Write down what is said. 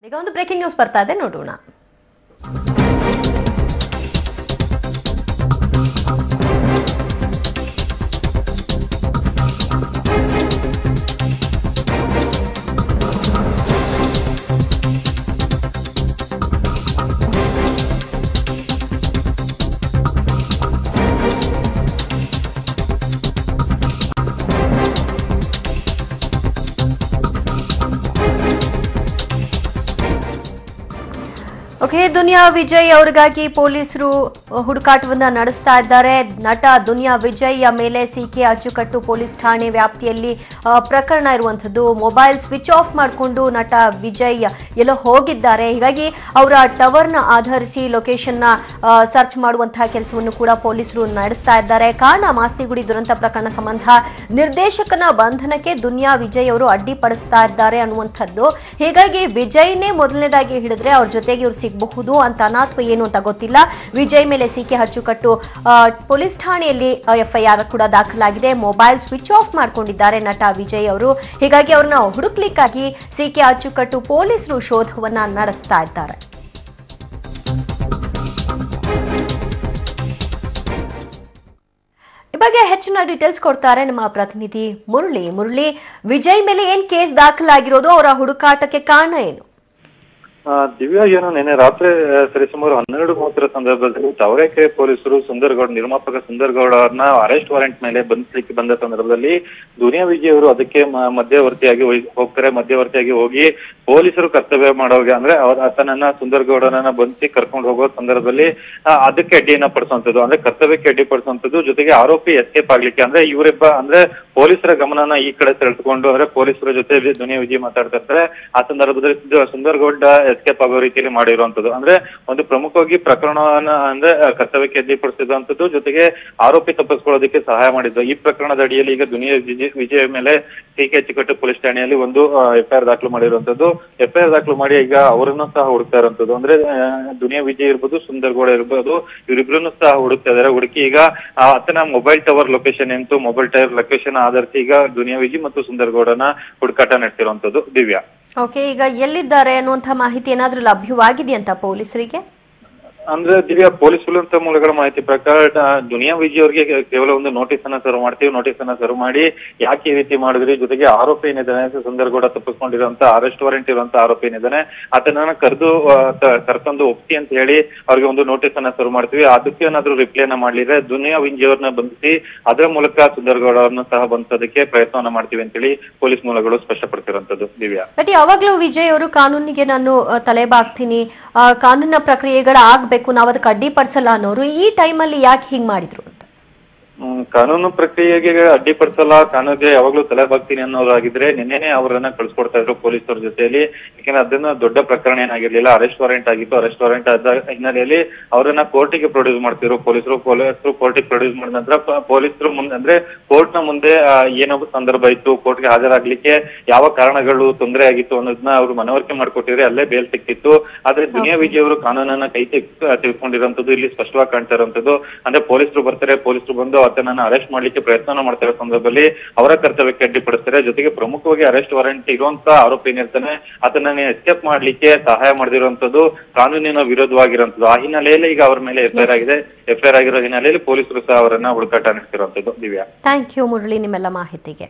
ಈಗ ಒಂದು breaking news ಬರ್ತಾ ಇದೆ, ನೋಡೋಣ. ಓಕೆ, ದುನಿಯಾ ವಿಜಯ್ ಅವರಿಗಾಗಿ ಪೊಲೀಸರು ಹುಡುಕಾಟವನ್ನ ನಡೆಸ್ತಾ ಇದ್ದಾರೆ. ನಟ ದುನಿಯಾ ವಿಜಯ್ ಮೇಲೆ ಸಿಕೆ ಅಚ್ಚುಕಟ್ಟು ಪೊಲೀಸ್ ಠಾಣೆ ವ್ಯಾಪ್ತಿಯಲ್ಲಿ ಪ್ರಕರಣ ಇರುವಂತದ್ದು. ಮೊಬೈಲ್ ಸ್ವಿಚ್ ಆಫ್ ಮಾಡಿಕೊಂಡು ನಟ ವಿಜಯ್ ಎಲ್ಲೋ ಹೋಗಿದ್ದಾರೆ. ಹೀಗಾಗಿ ಅವರ ಟವರ್ನ ಆಧರಿಸಿ ಲೊಕೇಶನ್ ಸರ್ಚ್ ಮಾಡುವಂತಹ ಕೆಲಸವನ್ನು ಕೂಡ ಪೊಲೀಸರು ನಡೆಸ್ತಾ ಇದ್ದಾರೆ. ಕಾರಣ ಮಾಸ್ತಿಗುಡಿ ದುರಂತ ಪ್ರಕರಣ ಸಂಬಂಧ ನಿರ್ದೇಶಕನ ಬಂಧನಕ್ಕೆ ದುನಿಯಾ ವಿಜಯ್ ಅವರು ಅಡ್ಡಿಪಡಿಸ್ತಾ ಇದ್ದಾರೆ ಅನ್ನುವಂಥದ್ದು. ಹೀಗಾಗಿ ವಿಜಯ್ನೇ ಮೊದಲನೇದಾಗಿ ಹಿಡಿದ್ರೆ ಅವ್ರ ಜೊತೆಗೆ ಇವ್ರು ಸಿಗಬಹುದು ಅಂತ ಅಥವಾ ಏನು ಅಂತ ಗೊತ್ತಿಲ್ಲ. ವಿಜಯ್ ಮೇಲೆ ಸಿಕೆ ಅಚ್ಚುಕಟ್ಟು ಪೊಲೀಸ್ ಠಾಣೆಯಲ್ಲಿ ಎಫ್ಐಆರ್ ಕೂಡ ದಾಖಲಾಗಿದೆ. ಮೊಬೈಲ್ ಸ್ವಿಚ್ ಆಫ್ ಮಾಡ್ಕೊಂಡಿದ್ದಾರೆ ನಟ ವಿಜಯ್ ಅವರು. ಹೀಗಾಗಿ ಅವ್ರನ್ನ ಹುಡುಕ್ಲಿಕ್ಕಾಗಿ ಸಿಕೆ ಅಚ್ಚುಕಟ್ಟು ಪೊಲೀಸರು ಶೋಧವನ್ನ ನಡೆಸ್ತಾ ಇದ್ದಾರೆ. ಈ ಬಗ್ಗೆ ಹೆಚ್ಚಿನ ಡೀಟೇಲ್ಸ್ ಕೊಡ್ತಾರೆ ನಮ್ಮ ಪ್ರತಿನಿಧಿ ಮುರಳಿ. ವಿಜಯ್ ಮೇಲೆ ಏನ್ ಕೇಸ್ ದಾಖಲಾಗಿರೋದು, ಅವರ ಹುಡುಕಾಟಕ್ಕೆ ಕಾರಣ ಏನು? ದಿವ್ಯಾ, ಏನು ನಿನ್ನೆ ರಾತ್ರಿ ಸರಿಸುಮಾರು 12:30 ಸಂದರ್ಭದಲ್ಲಿ ತಾವರೆಕೆರೆ ಪೊಲೀಸರು ನಿರ್ಮಾಪಕ ಸುಂದರ್ಗೌಡ ಅವ್ರನ್ನ ಅರೆಸ್ಟ್ ವಾರೆಂಟ್ ಮೇಲೆ ಬಂಧಿಸಲಿಕ್ಕೆ ಬಂದ ಸಂದರ್ಭದಲ್ಲಿ ದುನಿಯಾ ವಿಜಯ್ ಅವರು ಅದಕ್ಕೆ ಮಧ್ಯವರ್ತಿಯಾಗಿ ಹೋಗ್ತಾರೆ. ಮಧ್ಯವರ್ತಿಯಾಗಿ ಹೋಗಿ ಪೊಲೀಸರು ಕರ್ತವ್ಯ ಮಾಡೋಗೆ ಅಂದ್ರೆ ಆತನನ್ನ ಸುಂದರ್ಗೌಡನನ್ನ ಬಂಧಿಸಿ ಕರ್ಕೊಂಡು ಹೋಗೋ ಸಂದರ್ಭದಲ್ಲಿ ಅದಕ್ಕೆ ಅಡ್ಡಿಯನ್ನ ಪಡಿಸುವಂತದ್ದು, ಅಂದ್ರೆ ಕರ್ತವ್ಯಕ್ಕೆ ಅಡ್ಡಿ ಪಡಿಸುವಂತದ್ದು. ಜೊತೆಗೆ ಆರೋಪಿ ಎಸ್ಕೇಪ್ ಆಗ್ಲಿಕ್ಕೆ ಅಂದ್ರೆ ಇವರಿಬ್ಬ ಅಂದ್ರೆ ಪೊಲೀಸರ ಗಮನನ ಈ ಕಡೆ ಸೆಳೆದುಕೊಂಡು ಅಂದ್ರೆ ಪೊಲೀಸರ ಜೊತೆ ದುನಿಯಾ ವಿಜಯ್ ಮಾತಾಡ್ತಾ ಇರ್ತಾರೆ. ಆ ಸಂದರ್ಭದಲ್ಲಿ ಸುಂದರ್ಗೌಡ ಎಸ್ಕೇಪ್ ಆಗೋ ರೀತಿಯಲ್ಲಿ ಮಾಡಿರುವಂತದ್ದು. ಅಂದ್ರೆ ಒಂದು ಪ್ರಮುಖವಾಗಿ ಪ್ರಕರಣವನ್ನ ಅಂದ್ರೆ ಕರ್ತವ್ಯಕ್ಕೆ ಅಡ್ಡಿಪಡಿಸಿದಂಥದ್ದು, ಜೊತೆಗೆ ಆರೋಪಿ ತಪ್ಪಿಸ್ಕೊಳ್ಳೋದಕ್ಕೆ ಸಹಾಯ ಮಾಡಿದ್ದು. ಈ ಪ್ರಕರಣದ ಅಡಿಯಲ್ಲಿ ಈಗ ದುನಿಯಾ ವಿಜಯ್ ಮೇಲೆ ಸಿಕೆ ಅಚ್ಚುಕಟ್ಟು ಪೊಲೀಸ್ ಠಾಣೆಯಲ್ಲಿ ಒಂದು ಎಫ್ಐಆರ್ ದಾಖಲು ಮಾಡಿರುವಂತದ್ದು. ಎಫ್ಐಆರ್ ದಾಖಲು ಮಾಡಿ ಈಗ ಅವರನ್ನು ಸಹ ಹುಡುಕ್ತಾ ಇರುವಂತದ್ದು. ಅಂದ್ರೆ ದುನಿಯಾ ವಿಜಯ್ ಇರ್ಬೋದು, ಸುಂದರ್ಗೌಡ ಇರ್ಬೋದು, ಇವರಿಬ್ರನ್ನು ಸಹ ಹುಡುಕ್ತಾ ಇದಾರೆ. ಹುಡುಕಿ ಈಗ ಆತನ ಮೊಬೈಲ್ ಟವರ್ ಲೊಕೇಶನ್ ಎಂಟು ಮೊಬೈಲ್ ಟವರ್ ಲೊಕೇಶನ್ ಆಧರಿಸಿ ಈಗ ದುನಿಯಾ ವಿಜಯ್ ಮತ್ತು ಸುಂದರ್ಗೌಡನ ಹುಡುಕಾಟ ನಡೆಸಿರುವಂತದ್ದು. ದಿವ್ಯಾ, ಓಕೆ, ಈಗ ಎಲ್ಲಿದ್ದಾರೆ ಅನ್ನುವಂಥ ಮಾಹಿತಿ ಏನಾದ್ರೂ ಲಭ್ಯವಾಗಿದೆಯಂತ ಪೊಲೀಸರಿಗೆ? ಅಂದ್ರೆ ದಿವ್ಯಾ, ಪೊಲೀಸ್ ಮೂಲಗಳ ಮಾಹಿತಿ ಪ್ರಕಾರ ದುನಿಯಾ ವಿಜಯ್ ಅವರಿಗೆ ಕೇವಲ ಒಂದು ನೋಟಿಸ್ ಅನ್ನ ಸರ್ವ್ ಮಾಡ್ತೀವಿ. ನೋಟಿಸ್ ಅನ್ನ ಸರ್ವ್ ಮಾಡಿ ಯಾಕೆ ಈ ರೀತಿ ಮಾಡಿದ್ರಿ, ಜೊತೆಗೆ ಆರೋಪಿ ಏನಿದ್ದಾನೆ ಸುಂದರ್ಗೌಡ ತಪ್ಪಿಸ್ಕೊಂಡಿರುವಂತ ಅರೆಸ್ಟ್ ವಾರೆಂಟ್ ಇರುವಂತ ಆರೋಪಿ ಏನಿದ್ದಾನೆ ಆತನನ್ನ ಕರ್ಕೊಂಡು ಒಪ್ಸಿ ಅಂತ ಹೇಳಿ ಅವ್ರಿಗೆ ಒಂದು ನೋಟಿಸ್ ಅನ್ನ ಸರ್ವ್ ಮಾಡ್ತೀವಿ. ಅದಕ್ಕೆ ಏನಾದ್ರು ರಿಪ್ಲೈನ ಮಾಡ್ಲಿದ್ರೆ ದುನಿಯಾ ವಿಜಯ್ ಅವ್ರನ್ನ ಬಂಧಿಸಿ ಅದರ ಮೂಲಕ ಸುಂದರ್ಗೌಡ ಅವ್ರನ್ನ ಸಹ ಬಂಧಿಸೋದಕ್ಕೆ ಪ್ರಯತ್ನವನ್ನ ಮಾಡ್ತೀವಿ ಅಂತ ಹೇಳಿ ಪೊಲೀಸ್ ಮೂಲಗಳು ಸ್ಪಷ್ಟಪಡಿಸಿರುವಂತದ್ದು. ದಿವ್ಯಾ, ಬಟ್ ಯಾವಾಗ್ಲೂ ವಿಜಯ್ ಅವರು ಕಾನೂನಿಗೆ ನಾನು ತಲೆಬಾಗ್ತೀನಿ, ಕಾನೂನಿನ ಪ್ರಕ್ರಿಯೆಗಳ ಆಗ್ಬೇಕು, ನಾವು ಅದಕ್ಕೆ ಅಡ್ಡಿಪಡಿಸಲ್ಲ ಅನ್ನೋರು ಈ ಟೈಮಲ್ಲಿ ಯಾಕೆ ಹಿಂಗ್ ಮಾಡಿದ್ರು? ಕಾನೂನು ಪ್ರಕ್ರಿಯೆಗೆ ಅಡ್ಡಿಪಡಿಸಲ್ಲ, ಕಾನೂನಿಗೆ ಯಾವಾಗ್ಲೂ ತಲೆಬಾಗ್ತೀನಿ ಅನ್ನೋರಾಗಿದ್ರೆ ನಿನ್ನೆನೆ ಅವರನ್ನ ಕಳ್ಸಿಕೊಡ್ತಾ ಇದ್ರು ಪೊಲೀಸರ ಜೊತೆಯಲ್ಲಿ. ಯಾಕಂದ್ರೆ ಅದನ್ನ ದೊಡ್ಡ ಪ್ರಕರಣ ಏನಾಗಿರ್ಲಿಲ್ಲ, ಅರೆಸ್ಟ್ ವಾರೆಂಟ್ ಆಗಿತ್ತು. ಅರೆಸ್ಟ್ ವಾರೆಂಟ್ ಆದ ಹಿನ್ನೆಲೆಯಲ್ಲಿ ಅವರನ್ನ ಕೋರ್ಟಿಗೆ ಪ್ರೊಡ್ಯೂಸ್ ಮಾಡ್ತಿದ್ರು ಪೊಲೀಸರು ಕೋರ್ಟಿಗೆ ಪ್ರೊಡ್ಯೂಸ್ ಮಾಡಿದ ನಂತರ ಪೊಲೀಸರು ಮುಂದೆ ಅಂದ್ರೆ ಕೋರ್ಟ್ ನ ಮುಂದೆ ಏನೋ ಸಂದರ್ಭ ಇತ್ತು, ಕೋರ್ಟ್ಗೆ ಹಾಜರಾಗ್ಲಿಕ್ಕೆ ಯಾವ ಕಾರಣಗಳು ತೊಂದರೆ ಆಗಿತ್ತು ಅನ್ನೋದನ್ನ ಅವರು ಮನವರಿಕೆ ಮಾಡ್ಕೊಟ್ಟಿದ್ರೆ ಅಲ್ಲೇ ಬೇಲ್ ಸಿಕ್ತಿತ್ತು. ಆದ್ರೆ ದುನಿಯಾ ವಿಜಯ್ ಅವರು ಕಾನೂನನ್ನ ಕೈ ತೆಗೆದುಕೊಂಡಿರುವಂತದ್ದು ಇಲ್ಲಿ ಸ್ಪಷ್ಟವಾಗಿ ಕಾಣ್ತಾ ಇರುವಂತದ್ದು. ಅಂದ್ರೆ ಪೊಲೀಸರು ಬರ್ತಾರೆ, ಪೊಲೀಸರು ಬಂದು ಆತನನ್ನ ಅರೆಸ್ಟ್ ಮಾಡ್ಲಿಕ್ಕೆ ಪ್ರಯತ್ನ ಮಾಡ್ತಾ ಇರೋ ಸಂದರ್ಭದಲ್ಲಿ ಅವರ ಕರ್ತವ್ಯಕ್ಕೆ ಅಡ್ಡಿಪಡಿಸ್ತಾರೆ. ಜೊತೆಗೆ ಪ್ರಮುಖವಾಗಿ ಅರೆಸ್ಟ್ ವಾರೆಂಟ್ ಇರುವಂತ ಆರೋಪಿ ಏನಿರ್ತಾನೆ ಆತನ ಎಸ್ಕೇಪ್ ಮಾಡ್ಲಿಕ್ಕೆ ಸಹಾಯ ಮಾಡಿರುವಂತದ್ದು ಕಾನೂನಿನ ವಿರೋಧವಾಗಿರುವಂತದ್ದು. ಆ ಹಿನ್ನೆಲೆಯಲ್ಲಿ ಈಗ ಅವರ ಮೇಲೆ ಎಫ್ಐಆರ್ ಆಗಿದೆ. ಎಫ್ಐಆರ್ ಆಗಿರೋ ಹಿನ್ನೆಲೆಯಲ್ಲಿ ಪೊಲೀಸರು ಸಹ ಅವರನ್ನ ಹುಡುಕಾಟ ನಡೆಸಿರುವಂತದ್ದು. ದಿವ್ಯಾ, ಥ್ಯಾಂಕ್ ಯು ಮುರಳಿ ನಿಮ್ಮೆಲ್ಲ ಮಾಹಿತಿಗೆ.